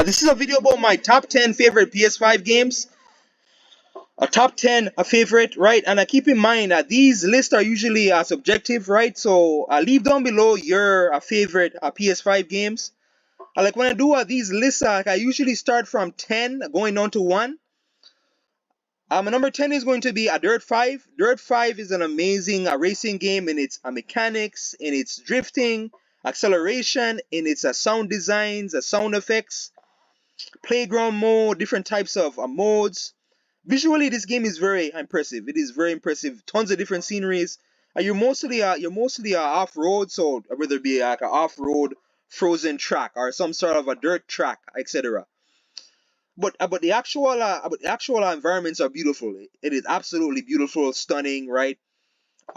This is a video about my top 10 favorite PS5 games. A top 10 a favorite, right? And keep in mind that these lists are usually subjective, right? So leave down below your favorite PS5 games. Like when I do these lists, I usually start from 10 going down to 1. My number 10 is going to be a Dirt 5. Dirt 5 is an amazing racing game in its mechanics, in its drifting, acceleration, in its sound designs, sound effects, playground mode, different types of modes. Visually, this game is very impressive. It is very impressive. Tons of different sceneries. You're mostly off road, so whether it be like an off road frozen track or some sort of a dirt track, etc. But the actual environments are beautiful. It is absolutely beautiful, stunning, right?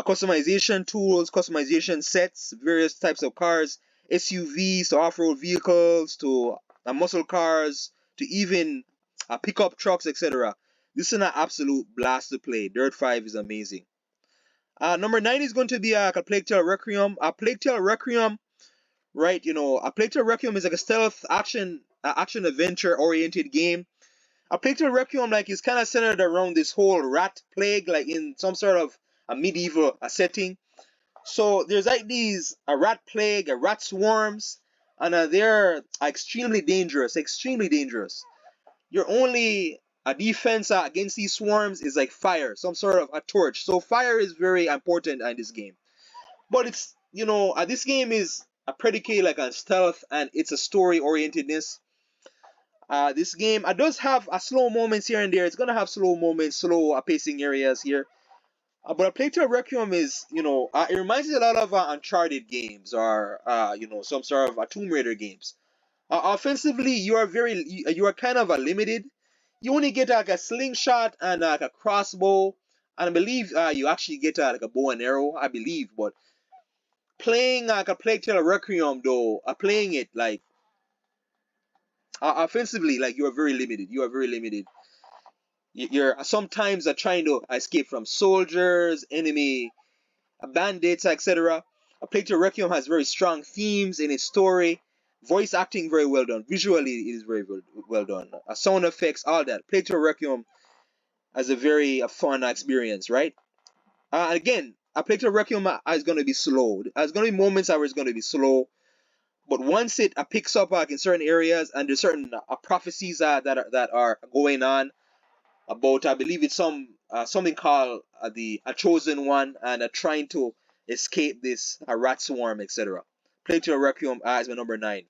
Customization tools, customization sets, various types of cars, SUVs to off-road vehicles to muscle cars to even pickup trucks, etc. This is an absolute blast to play. Dirt 5 is amazing. Number 9 is going to be a Plague Tale Requiem. A Plague Tale Requiem, right? A Plague Tale Requiem is like a stealth action adventure oriented game. A Plague Tale Requiem is kind of centered around this whole rat plague, like in some sort of a medieval setting. So there's these a rat plague, a rat swarms, and they're extremely dangerous. Extremely dangerous. Your only defense against these swarms is like fire, some sort of a torch. So fire is very important in this game. But it's this game is a predicate like on stealth and it's a story orientedness. This game does have slow moments here and there. It's gonna have slow moments, slow pacing areas here. But a Plague Tale Requiem is, it reminds me a lot of Uncharted games or, some sort of Tomb Raider games. Offensively, you are kind of limited. You only get like a slingshot and like a crossbow, and I believe you actually get like a bow and arrow, I believe. But playing like a Plague Tale Requiem, though, playing it like offensively, like you are very limited. You are very limited. You're sometimes trying to escape from soldiers, enemy bandits, etc. A Plague Tale Requiem has very strong themes in its story. Voice acting very well done. Visually, it is very well done. Sound effects, all that. Plague Tale Requiem has a very fun experience, right? Again, a Plague Tale Requiem is going to be slow. There's going to be moments where it's going to be slow. But once it picks up in certain areas and there's certain prophecies that are going on about, I believe it's something called the chosen one and trying to escape this rat swarm, etc. Plague Tale Requiem is my number 9.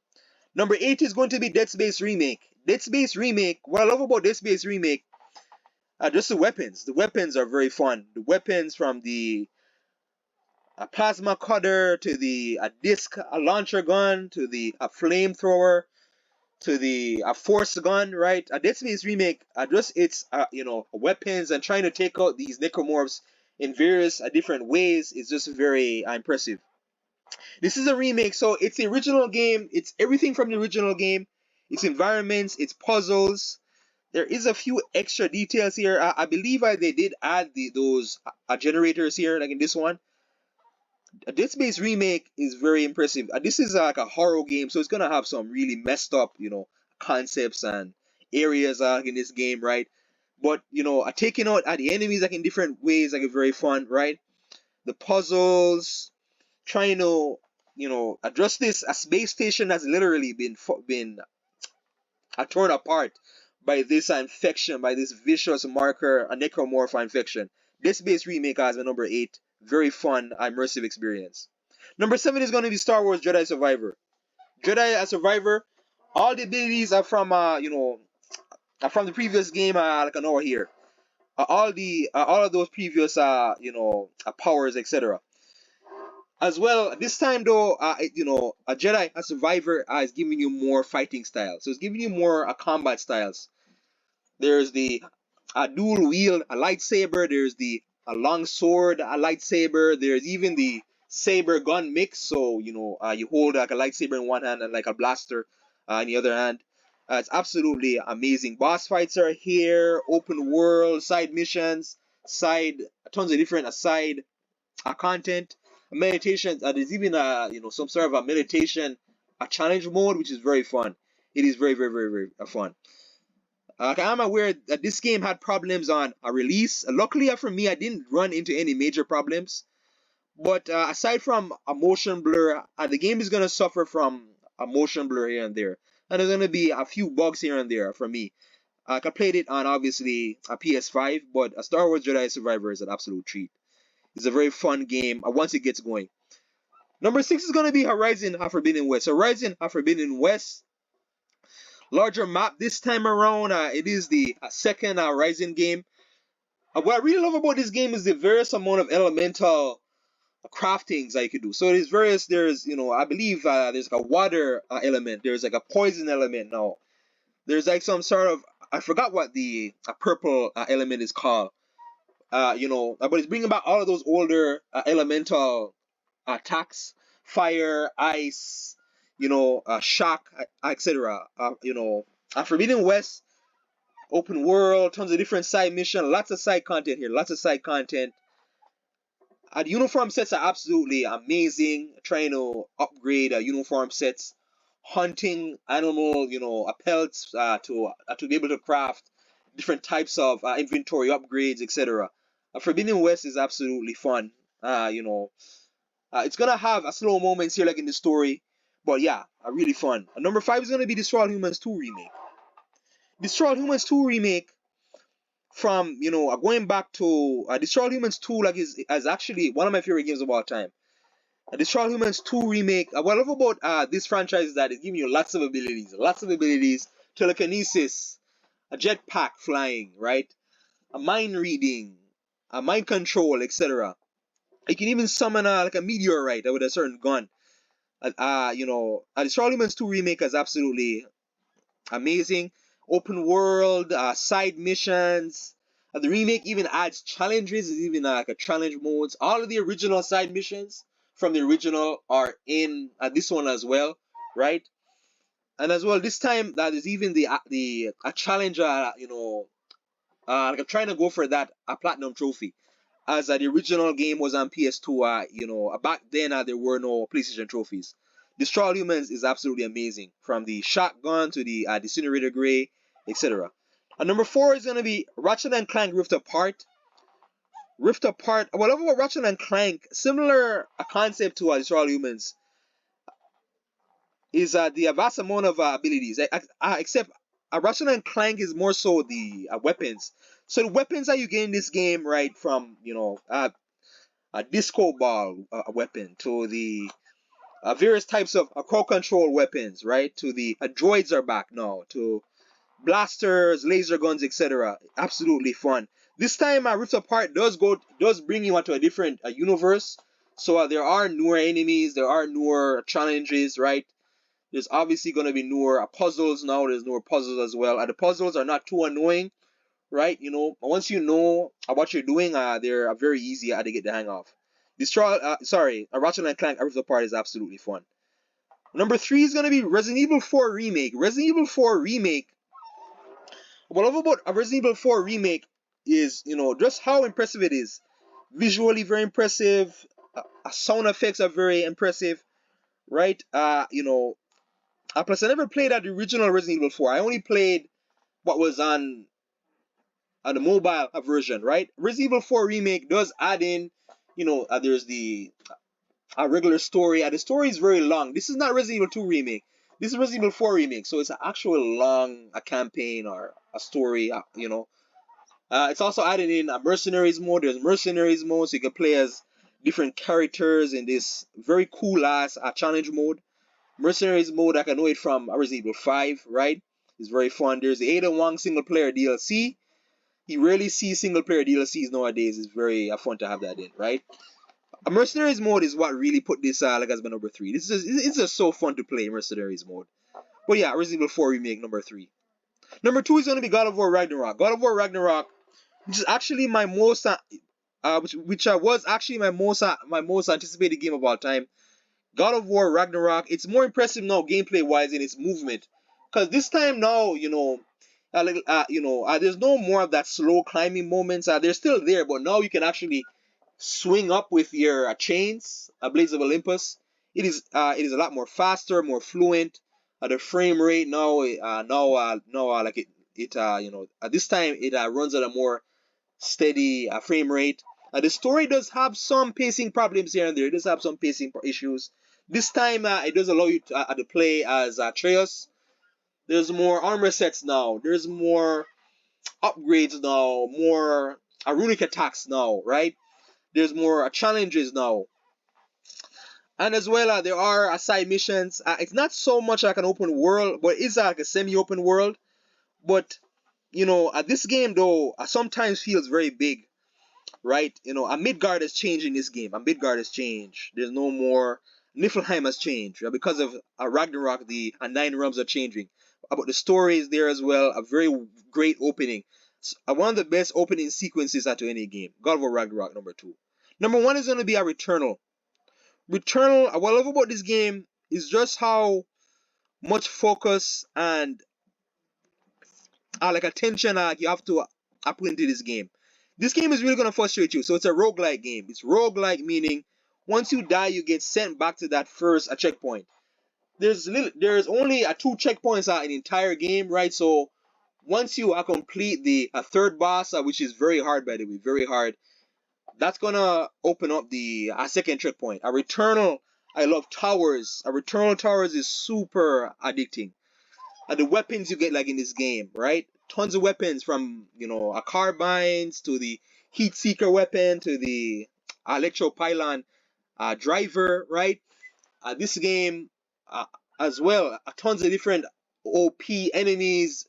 Number 8 is going to be Dead Space Remake. Dead Space Remake. What I love about Dead Space Remake, just the weapons. The weapons are very fun. The weapons from the plasma cutter to the disc launcher gun to the flamethrower to the force gun, right? Dead Space Remake, just its weapons and trying to take out these necromorphs in various different ways is just very impressive. This is a remake, so it's the original game. It's everything from the original game. Its environments, its puzzles. There is a few extra details here. I believe they did add those generators here, like in this one. Dead Space Remake is very impressive. This is like a horror game, so it's gonna have some really messed up, concepts and areas in this game, right? But taking out the enemies like in different ways, like very fun, right? The puzzles, trying to address this a space station has literally been torn apart by this infection, by this vicious marker, a necromorph infection. This base remake has my number 8. Very fun, immersive experience. Number 7 is going to be Star Wars Jedi Survivor. Jedi Survivor, all the abilities are from from the previous game, like an hour here. All of those previous powers, etc. As well, this time though, a Jedi, a survivor, is giving you more fighting styles. So it's giving you more combat styles. There's the dual wield, a lightsaber. There's the a long sword, a lightsaber. There's even the saber gun mix. So you hold like a lightsaber in one hand and like a blaster in the other hand. It's absolutely amazing. Boss fights are here. Open world, side missions, tons of different side content. Meditation. There's even some sort of a meditation, a challenge mode, which is very fun. It is very, very, very, very fun. I'm aware that this game had problems on a release. Luckily for me, I didn't run into any major problems. But aside from a motion blur, the game is gonna suffer from a motion blur here and there, and there's gonna be a few bugs here and there for me. I played it on obviously a PS5, but a Star Wars Jedi Survivor is an absolute treat. It's a very fun game once it gets going. Number 6 is gonna be Horizon Forbidden West. Horizon Forbidden West, larger map this time around. It is the second Horizon game. What I really love about this game is the various amount of elemental craftings that you could do. So there's I believe there's like a water element, there's like a poison element now. There's like some sort of, I forgot what the purple element is called. But it's bringing back all of those older elemental attacks, fire, ice, shock, etc. Forbidden West, open world, tons of different side mission, lots of side content here, lots of side content. The uniform sets are absolutely amazing. Trying to upgrade uniform sets, hunting animal, pelts to be able to craft different types of inventory upgrades, etc. Forbidden West is absolutely fun. It's gonna have a slow moments here like in the story, but yeah, really fun. Number 5 is gonna be Destroy All Humans 2 remake. Destroy All Humans 2 remake, from going back to Destroy All Humans 2, like is actually one of my favorite games of all time. Destroy All Humans 2 remake. What I love about this franchise is that it's giving you lots of abilities, telekinesis, a jetpack flying, right? A mind reading, a mind control, etc. You can even summon like a meteorite with a certain gun. Destroy All Humans 2 remake is absolutely amazing. Open world, side missions. The remake even adds challenges. It's even like a challenge modes. All of the original side missions from the original are in this one as well, right? And as well, this time that is even a challenge. Like I'm trying to go for that platinum trophy, as the original game was on PS2. Back then there were no PlayStation trophies. Destroy All Humans is absolutely amazing, from the shotgun to the Disintegrator Gray, etc. Number 4 is going to be Ratchet and Clank Rift Apart. Rift Apart, what I love about Ratchet and Clank, similar concept to Destroy All Humans, is the vast amount of abilities. Except Ratchet and Clank is more so the weapons. So the weapons that you get in this game, right, from a disco ball weapon to the various types of crowd control weapons, right? To the droids are back now, to blasters, laser guns, etc. Absolutely fun. This time, Rift Apart does bring you onto a different universe. So there are newer enemies, there are newer challenges, right? There's obviously going to be newer puzzles now. There's newer puzzles as well. The puzzles are not too annoying, right? Once you know what you're doing, they're very easy to get the hang of. Ratchet and Clank Rift Apart is absolutely fun. Number 3 is going to be Resident Evil 4 Remake. Resident Evil 4 Remake, what I love about a Resident Evil 4 Remake is, just how impressive it is. Visually very impressive. Sound effects are very impressive, right? Plus I never played the original Resident Evil 4. I only played what was on the mobile version, right? Resident Evil 4 Remake does add in, there's the regular story. The story is very long. This is not Resident Evil 2 Remake. This is Resident Evil 4 Remake, so it's an actual long campaign or a story, It's also added in a Mercenaries mode. There's Mercenaries mode, so you can play as different characters in this very cool ass challenge mode. Mercenaries mode, I can know it from Resident Evil 5, right? It's very fun. There's the Ada Wong single player DLC. You rarely see single player DLCs nowadays. It's very fun to have that in, right? A Mercenaries mode is what really put this like as my number 3. It's just so fun to play Mercenaries mode. But yeah, Resident Evil 4 Remake, number 3. Number 2 is going to be God of War Ragnarok. God of War Ragnarok, which is actually my most, which was actually my most anticipated game of all time. God of War Ragnarok, it's more impressive now gameplay wise in its movement, because this time now, there's no more of that slow climbing moments. They're still there, but now you can actually swing up with your chains, Blades of Olympus. It is a lot more faster, more fluent. The frame rate now, like at this time it runs at a more steady frame rate. The story does have some pacing problems here and there. It does have some pacing issues. This time it does allow you to play as Atreus. There's more armor sets now. There's more upgrades now. More runic attacks now, right? There's more challenges now. And as well, there are side missions. It's not so much like an open world, but it's like a semi-open world. But this game though sometimes feels very big, right? A Midgard has changed in this game. A Midgard has changed. There's no more. Niflheim has changed because of Ragnarok. The 9 realms are changing. But the story is there as well. A very great opening. One of the best opening sequences to any game. God of War Ragnarok #2. #1 is going to be a Returnal. Returnal. What I love about this game is just how much focus and like attention you have to put into this game. This game is really going to frustrate you. So it's a roguelike game. It's roguelike meaning once you die, you get sent back to that first checkpoint. There's only 2 checkpoints in the entire game, right? So once you complete the third boss, which is very hard, by the way, very hard, that's going to open up the second checkpoint. A Returnal, I love towers. A Returnal towers is super addicting. The weapons you get like in this game, right? Tons of weapons from carbines to the heat seeker weapon to the electropylon driver, right? This game as well, tons of different OP enemies.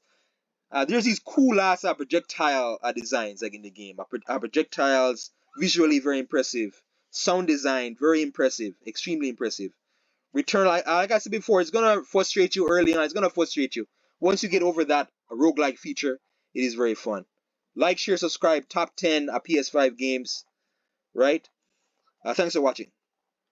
There's these cool ass projectile designs like in the game. Projectiles visually very impressive, sound design very impressive, extremely impressive. Return, like I said before, it's gonna frustrate you early on. It's gonna frustrate you. Once you get over that roguelike feature, it is very fun. Like, share, subscribe. Top 10 PS5 games, right? Thanks for watching.